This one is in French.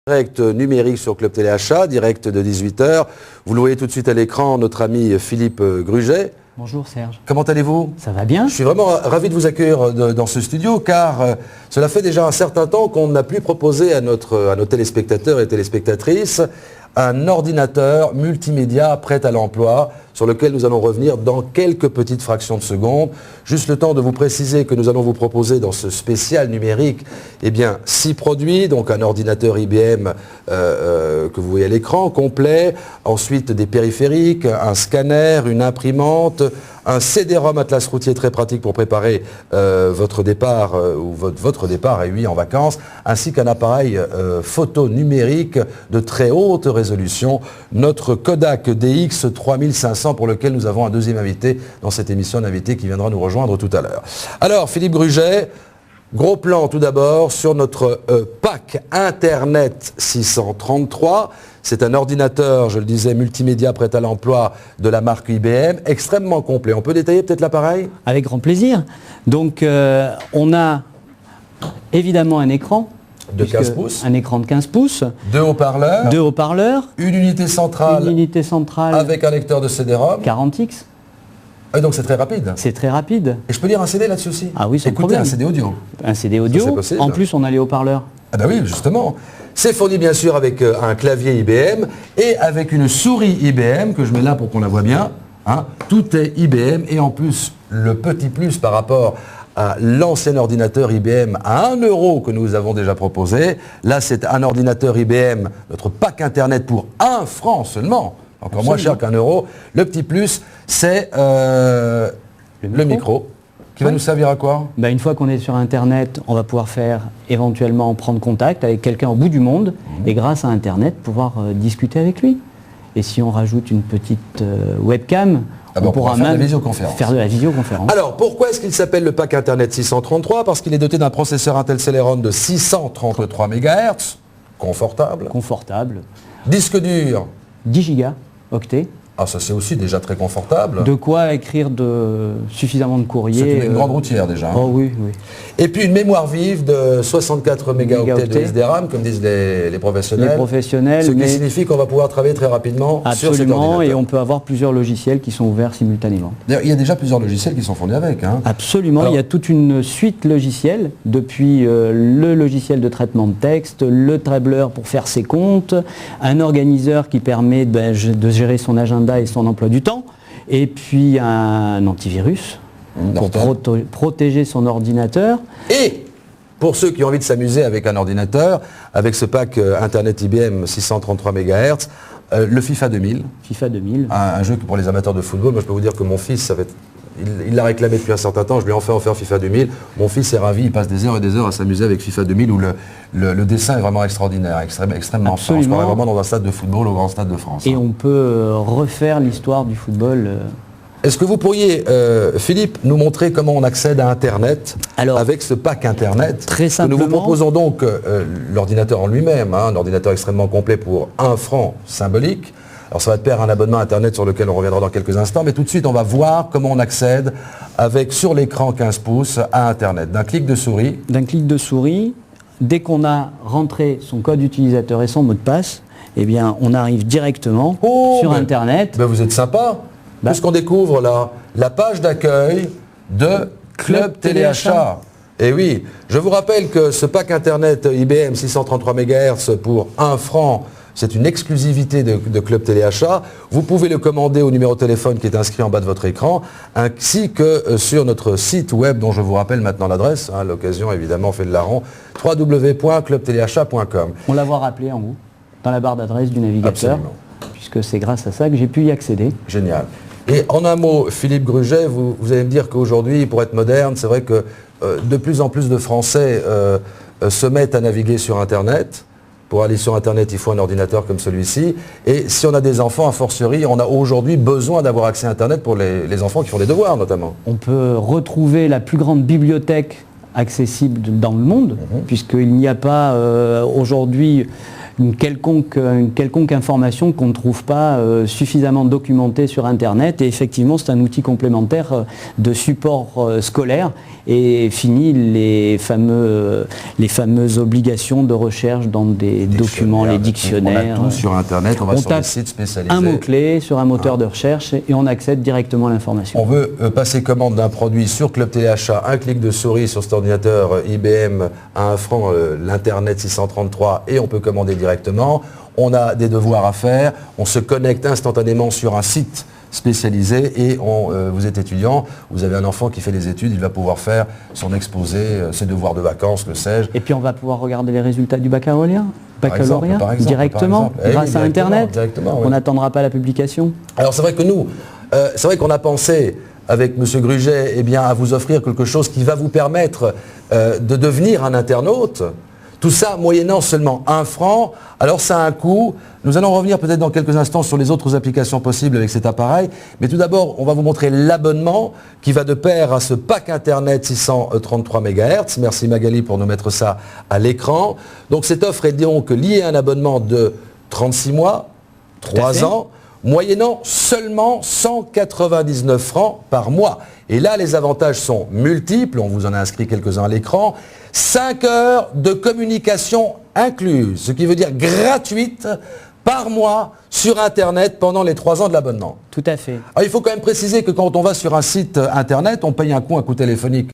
Direct numérique sur Club Téléachat, direct de 18h. Vous le voyez tout de suite à l'écran, notre ami Philippe Gruget. Bonjour Serge. Comment allez-vous? Ça va bien? Je suis vraiment ravi de vous accueillir dans ce studio car cela fait déjà un certain temps qu'on n'a plus proposé à nos téléspectateurs et téléspectatrices un ordinateur multimédia prêt à l'emploi sur lequel nous allons revenir dans quelques petites fractions de secondes. Juste le temps de vous préciser que nous allons vous proposer dans ce spécial numérique 6 produits, donc un ordinateur IBM que vous voyez à l'écran complet, ensuite des périphériques, un scanner, une imprimante, un CD-ROM Atlas routier très pratique pour préparer votre départ ou votre départ en vacances, ainsi qu'un appareil photo numérique de très haute résolution, notre Kodak DX 3500 pour lequel nous avons un deuxième invité dans cette émission, un invité qui viendra nous rejoindre tout à l'heure. Alors Philippe Gruget, gros plan tout d'abord sur notre pack Internet 633. C'est un ordinateur, je le disais, multimédia prêt à l'emploi de la marque IBM, extrêmement complet. On peut détailler peut-être l'appareil? Avec grand plaisir. Donc on a évidemment un écran. De 15 pouces. Un écran de 15 pouces. Deux haut-parleurs. Deux haut-parleurs. Une unité centrale. Une unité centrale. Avec un lecteur de CD-ROM. 40X. Et donc c'est très rapide. C'est très rapide. Et je peux lire un CD là-dessus aussi? Ah oui, sans Écoutez, problème. un CD audio. Un CD audio. Ça, c'est possible. En plus, on a les haut-parleurs. Ah bah oui, justement. C'est fourni bien sûr avec un clavier IBM et avec une souris IBM que je mets là pour qu'on la voit bien. Hein. Tout est IBM et en plus, le petit plus par rapport à l'ancien ordinateur IBM à 1 € que nous avons déjà proposé. Là, c'est un ordinateur IBM, notre pack Internet pour 1 franc seulement, encore moins cher qu'1 €. Le petit plus, c'est le micro. Qui va nous servir à quoi? Une fois qu'on est sur Internet, on va pouvoir éventuellement prendre contact avec quelqu'un au bout du monde et grâce à Internet, pouvoir discuter avec lui. Et si on rajoute une petite webcam, on pourra même faire de la visioconférence. Alors, pourquoi est-ce qu'il s'appelle le pack Internet 633? Parce qu'il est doté d'un processeur Intel Celeron de 633 MHz, confortable. Confortable. Disque dur. 10 Go, octets. Ah, ça c'est aussi déjà très confortable. De quoi écrire suffisamment de courrier. C'est une grande routière déjà. Oh oui, oui. Et puis une mémoire vive de 64 mégaoctets de SDRAM, comme disent les professionnels. Les professionnels. Ce qui signifie qu'on va pouvoir travailler très rapidement sur cet ordinateur. Absolument, et on peut avoir plusieurs logiciels qui sont ouverts simultanément. Il y a déjà plusieurs logiciels qui sont fournis avec. Hein. Absolument, alors, il y a toute une suite logicielle, depuis le logiciel de traitement de texte, le tableur pour faire ses comptes, un organiseur qui permet de gérer son agenda et son emploi du temps, et puis un antivirus pour protéger son ordinateur. Et pour ceux qui ont envie de s'amuser avec un ordinateur, avec ce pack Internet IBM 633 MHz, le FIFA 2000. FIFA 2000. Un jeu pour les amateurs de football. Moi je peux vous dire que mon fils, il l'a réclamé depuis un certain temps, je lui ai enfin offert FIFA 2000. Mon fils est ravi, il passe des heures et des heures à s'amuser avec FIFA 2000 où le dessin est vraiment extraordinaire, extrêmement fin. On se croirait vraiment dans un stade de football au Grand Stade de France. Et on peut refaire l'histoire du football. Est-ce que vous pourriez, Philippe, nous montrer comment on accède à Internet avec ce pack Internet? Très simplement. Nous vous proposons donc l'ordinateur en lui-même, un ordinateur extrêmement complet pour 1 franc symbolique. Alors ça va de pair un abonnement Internet sur lequel on reviendra dans quelques instants, mais tout de suite on va voir comment on accède avec sur l'écran 15 pouces à Internet. D'un clic de souris. D'un clic de souris, dès qu'on a rentré son code utilisateur et son mot de passe, on arrive directement sur Internet. Vous êtes sympa, puisqu'on découvre là la page d'accueil de Club Téléachat. Et oui, je vous rappelle que ce pack Internet IBM 633 MHz pour 1 franc, c'est une exclusivité de Club Téléachat. Vous pouvez le commander au numéro de téléphone qui est inscrit en bas de votre écran, ainsi que sur notre site web dont je vous rappelle maintenant l'adresse. L'occasion évidemment fait le larron, www.clubtéléachat.com. On l'a voir rappelé en haut, dans la barre d'adresse du navigateur, absolument, puisque c'est grâce à ça que j'ai pu y accéder. Génial. Et en un mot, Philippe Gruget, vous allez me dire qu'aujourd'hui, pour être moderne, c'est vrai que de plus en plus de Français se mettent à naviguer sur Internet. Pour aller sur Internet, il faut un ordinateur comme celui-ci. Et si on a des enfants, a fortiori, on a aujourd'hui besoin d'avoir accès à Internet pour les enfants qui font des devoirs, notamment. On peut retrouver la plus grande bibliothèque accessible dans le monde, puisqu'il n'y a pas aujourd'hui une quelconque information qu'on ne trouve pas suffisamment documentée sur Internet. Et effectivement, c'est un outil complémentaire de support scolaire. Et fini les fameuses obligations de recherche dans des documents, les dictionnaires. On a tout sur Internet, on va sur les sites spécialisés. Un mot-clé sur un moteur de recherche et on accède directement à l'information. On veut passer commande d'un produit sur Club Téléachat, un clic de souris sur cet ordinateur IBM à 1 franc, l'Internet 633, et on peut commander directement. On a des devoirs à faire, on se connecte instantanément sur un site spécialisé et vous êtes étudiant, vous avez un enfant qui fait des études, il va pouvoir faire son exposé, ses devoirs de vacances, le sais-je. Et puis on va pouvoir regarder les résultats du baccalauréat Directement, directement, grâce à Internet. Directement, oui. On n'attendra pas la publication. Alors c'est vrai que nous, c'est vrai qu'on a pensé avec M. Gruget à vous offrir quelque chose qui va vous permettre de devenir un internaute. Tout ça moyennant seulement 1 franc. Alors ça a un coût. Nous allons revenir peut-être dans quelques instants sur les autres applications possibles avec cet appareil. Mais tout d'abord, on va vous montrer l'abonnement qui va de pair à ce pack Internet 633 MHz. Merci Magali pour nous mettre ça à l'écran. Donc cette offre est donc liée à un abonnement de 36 mois, 3 ans, moyennant seulement 199 francs par mois. Et là, les avantages sont multiples, on vous en a inscrit quelques-uns à l'écran. 5 heures de communication incluses, ce qui veut dire gratuite par mois sur Internet pendant les 3 ans de l'abonnement. Tout à fait. Alors, il faut quand même préciser que quand on va sur un site Internet, on paye un coût téléphonique